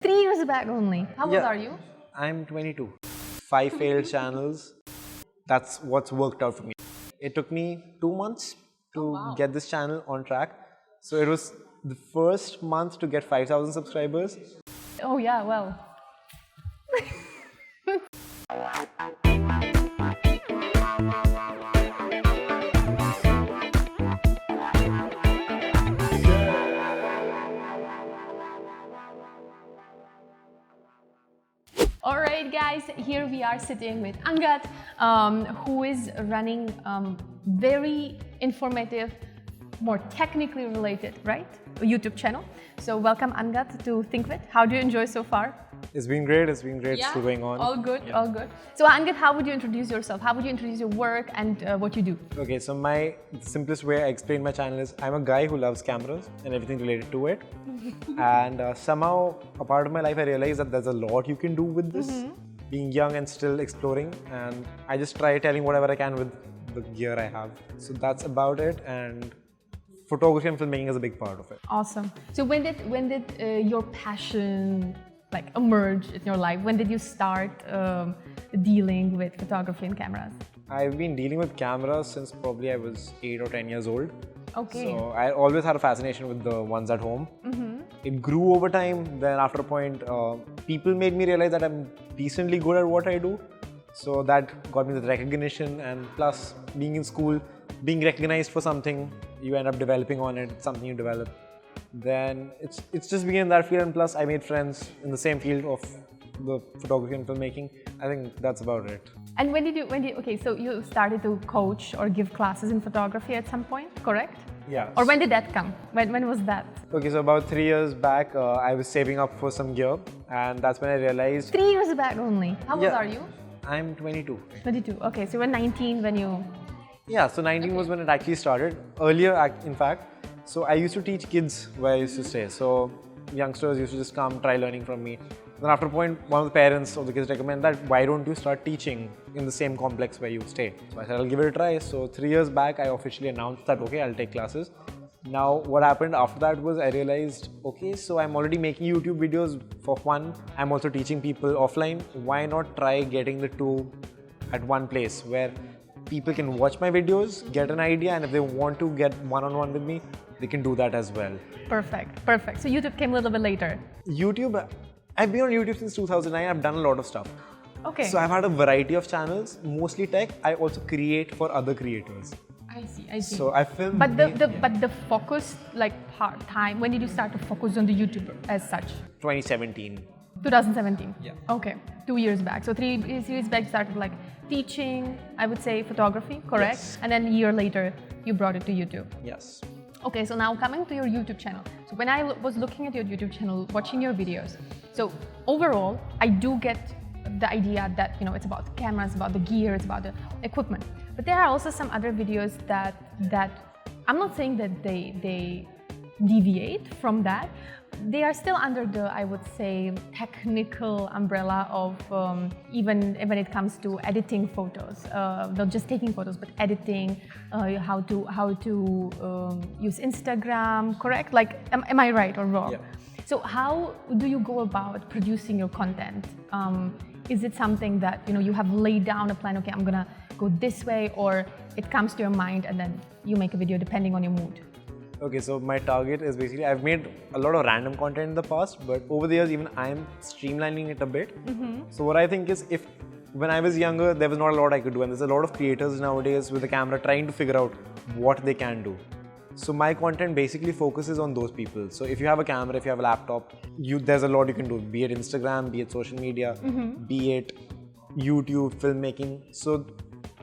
3 years back only. How old are you? I'm 22. 5 failed channels. That's what's worked out for me. It took me 2 months to get this channel on track. So it was the first month to get 5,000 subscribers. Oh yeah, well. Alright guys, here we are sitting with Angad, who is running very informative, more technically related, right? A YouTube channel. So welcome Angad to ThinkVID. How do you enjoy so far? It's been great, it's still going on. All good, all good. So Angad, how would you introduce yourself? How would you introduce your work and what you do? Okay, so my simplest way I explain my channel is I'm a guy who loves cameras and everything related to it. And somehow, a part of my life, I realized that there's a lot you can do with this. Being young and still exploring, and I just try telling whatever I can with the gear I have. So that's about it, and photography and filmmaking is a big part of it. Awesome. So when did your passion emerge in your life? When did you start dealing with photography and cameras? I've been dealing with cameras since probably I was 8 or 10 years old. Okay. So I always had a fascination with the ones at home. It grew over time. Then after a point, people made me realize that I'm decently good at what I do. So that got me the recognition, and plus being in school, being recognized for something, you end up developing on it, something you develop. Then it's just being in that field, and plus I made friends in the same field of the photography and filmmaking. I think that's about it. And okay, so you started to coach or give classes in photography at some point, correct? Yeah. Or when did that come? When was that? Okay, so about 3 years back, I was saving up for some gear, and that's when I realized... 3 years back only. How old are you? I'm 22. 22, okay, so you were 19 when you... Yeah, so 19 was when it actually started. Earlier, in fact. So I used to teach kids where I used to stay. So youngsters used to just come, try learning from me. Then after a point, one of the parents of the kids recommended that why don't you start teaching in the same complex where you stay. So I said, I'll give it a try. So 3 years back, I officially announced that, okay, I'll take classes. Now, what happened after that was I realized, okay, so I'm already making YouTube videos for fun. I'm also teaching people offline. Why not try getting the two at one place where people can watch my videos, get an idea, and if they want to get one-on-one with me, they can do that as well. Perfect, perfect. So YouTube came a little bit later. YouTube, I've been on YouTube since 2009. I've done a lot of stuff. Okay. So I've had a variety of channels, mostly tech. I also create for other creators. I see. So I film. But the focus, part time, when did you start to focus on the YouTube as such? 2017. 2017? Yeah. Okay, 2 years back. So 3 years back you started teaching, I would say photography, correct? Yes. And then a year later, you brought it to YouTube. Yes. Okay, so now coming to your YouTube channel. So when I was looking at your YouTube channel, watching your videos, so overall, I do get the idea that, it's about the cameras, about the gear, it's about the equipment. But there are also some other videos that I'm not saying that they deviate from that. They are still under the, I would say, technical umbrella of even when it comes to editing photos, not just taking photos, but editing, how to use Instagram, correct? Am I right or wrong? Yeah. So how do you go about producing your content? Is it something that you have laid down a plan? Okay, I'm gonna go this way, or it comes to your mind and then you make a video depending on your mood? Okay, so my target is basically, I've made a lot of random content in the past, but over the years, even I'm streamlining it a bit. So what I think is, when I was younger, there was not a lot I could do, and there's a lot of creators nowadays with a camera trying to figure out what they can do. So my content basically focuses on those people. So if you have a camera, if you have a laptop, there's a lot you can do, be it Instagram, be it social media, be it YouTube, filmmaking. So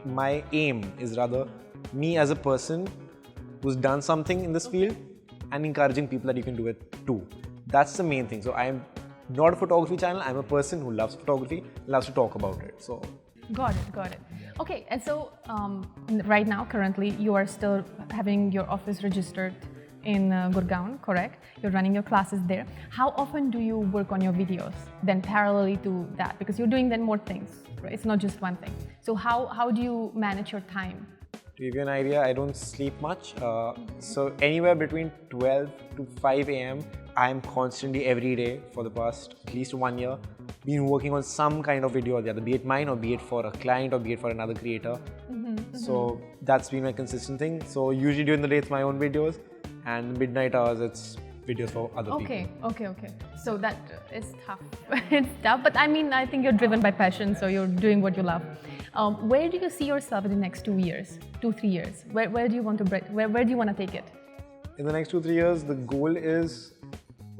my aim is rather me as a person who's done something in this field and encouraging people that you can do it too. That's the main thing. So I'm not a photography channel. I'm a person who loves photography, loves to talk about it. So got it. Okay, and so right now, currently, you are still having your office registered in Gurgaon, correct? You're running your classes there. How often do you work on your videos then parallelly to that? Because you're doing then more things, right? It's not just one thing. So how do you manage your time? To give you an idea, I don't sleep much. So anywhere between 12 to 5 a.m. I'm constantly every day for the past at least 1 year been working on some kind of video or the other, be it mine or be it for a client or be it for another creator. So that's been my consistent thing. So usually during the day it's my own videos, and midnight hours it's videos for other people. Okay. So that is tough. It's tough, but I mean, I think you're driven by passion, so you're doing what you love. Where do you see yourself in the next 2 years, 2-3 years? Where do you want to break? Where do you want to take it? In the next 2-3 years, the goal is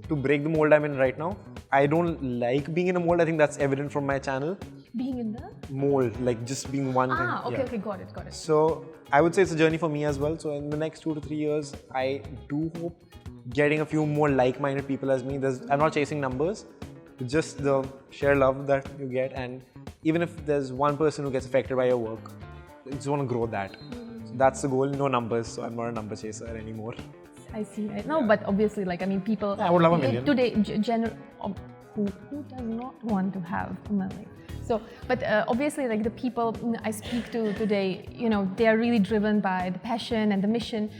to break the mold I'm in right now. I don't like being in a mold. I think that's evident from my channel. Being in the mold, like just being one thing. Okay, got it. So I would say it's a journey for me as well. So in the next 2 to 3 years, I do hope getting a few more like-minded people as me. I'm not chasing numbers, just the sheer love that you get, and even if there's one person who gets affected by your work, I just want to grow that. So that's the goal, no numbers, so I'm not a number chaser anymore. I see. No, but obviously, like, I mean, people... I would love a million. Today, who does not want to have money? So, but obviously, like, the people I speak to today, you know, they are really driven by the passion and the mission.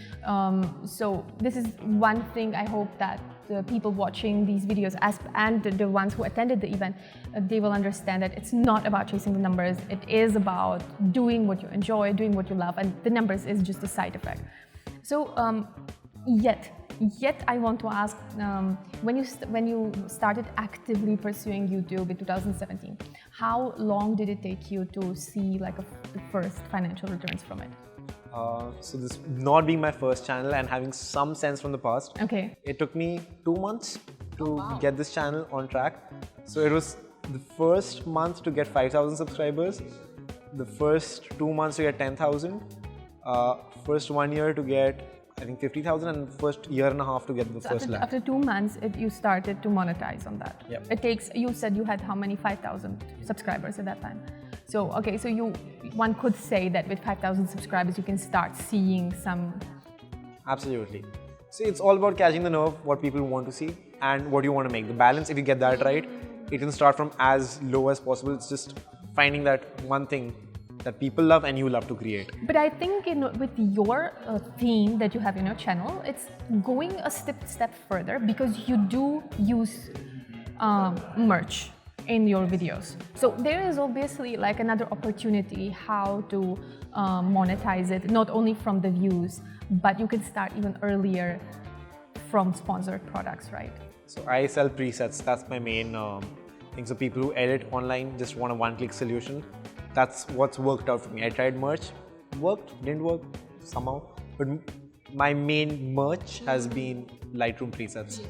So this is one thing I hope that the people watching these videos and the ones who attended the event, they will understand that it's not about chasing the numbers. It is about doing what you enjoy, doing what you love, and the numbers is just a side effect. So, Yet I want to ask, when you started actively pursuing YouTube in 2017, how long did it take you to see like the first financial returns from it? So this not being my first channel and having some sense from the past, it took me 2 months to get this channel on track. So it was the first month to get 5,000 subscribers, the first 2 months to get 10,000, first 1 year to get I think 50,000, and first year and a half to get the first lakh. After 2 months, you started to monetize on that. Yep. It takes. You said you had how many? 5,000 subscribers at that time. So okay, so one could say that with 5,000 subscribers, you can start seeing some. Absolutely. See, it's all about catching the nerve, what people want to see, and what you want to make. The balance, if you get that right, it can start from as low as possible. It's just finding that one thing that people love and you love to create. But I think with your theme that you have in your channel, it's going a step further, because you do use merch in your videos. So there is obviously like another opportunity how to monetize it, not only from the views, but you can start even earlier from sponsored products, right? So I sell presets. That's my main thing. So people who edit online just want a one-click solution. That's what's worked out for me. I tried merch, worked, didn't work somehow. But my main merch has been Lightroom presets.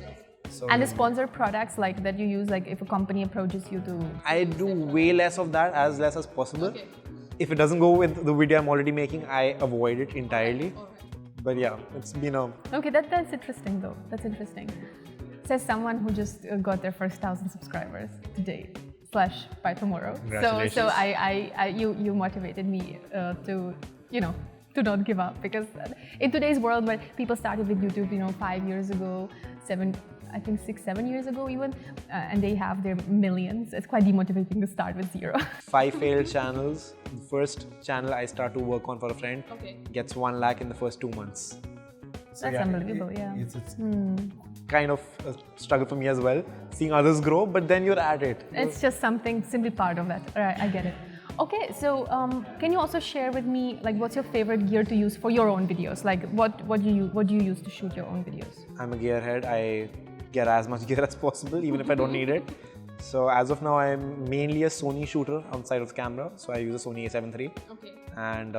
So, and the sponsored products like that you use, like if a company approaches you to... I do way less of that, as less as possible. Okay. If it doesn't go with the video I'm already making, I avoid it entirely. But yeah, it's been a... Okay, that's interesting though. That's interesting. Says someone who just got their first 1,000 subscribers today. / by tomorrow. So you motivated me to not give up, because in today's world where people started with YouTube 5 years ago, 6-7 years ago even, and they have their millions, it's quite demotivating to start with 0. 5 failed channels. The first channel I start to work on for a friend gets 1 lakh in the first 2 months. So that's unbelievable. It's kind of a struggle for me as well, seeing others grow, but then you're at it. It's just something, simply part of that. Right, I get it. Okay, so can you also share with me, like, what's your favorite gear to use for your own videos? Like, what do you use to shoot your own videos? I'm a gearhead. I get as much gear as possible, even if I don't need it. So as of now, I'm mainly a Sony shooter outside of the camera. So I use a Sony A7 III. Okay. And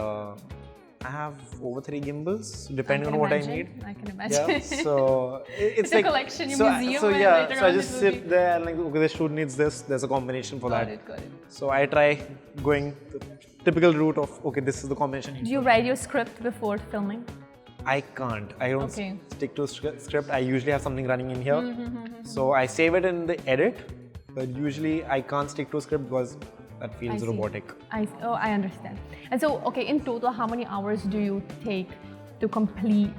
I have over 3 gimbals, depending on what I need. I can imagine. Yeah, so it's like a collection, museum. So I just sit there and like, okay, this shoot needs this. There's a combination for that. Got it. So I try going the typical route of, okay, this is the combination. Do you write your script before filming? I can't. I don't stick to a script. I usually have something running in here. So I save it in the edit, but usually I can't stick to a script because that feels robotic. I understand. And so, okay, in total, how many hours do you take to complete,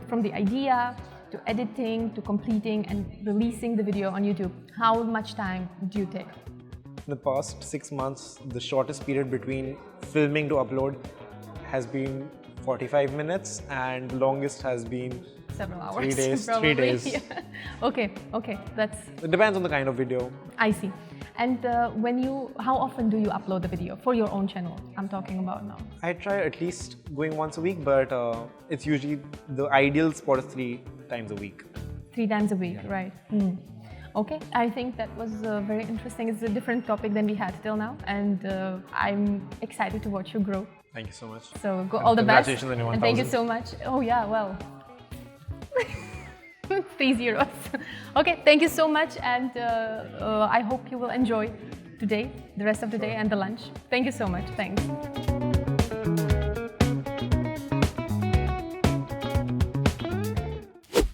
from the idea to editing to completing and releasing the video on YouTube? How much time do you take? In the past 6 months, the shortest period between filming to upload has been 45 minutes and the longest has been Several hours. 3 days. Probably. 3 days. Yeah. Okay, that's. It depends on the kind of video. I see. And how often do you upload the video for your own channel? I'm talking about now. I try at least going once a week, but it's usually the ideal spot is 3 times a week. 3 times a week, right? Okay, I think that was very interesting. It's a different topic than we had till now, and I'm excited to watch you grow. Thank you so much. So all the best. Congratulations on your 1,000. And thank you so much. Oh yeah, well. 3 zeros. Okay, thank you so much, and I hope you will enjoy today, the rest of the day, and the lunch. Thank you so much. Thanks.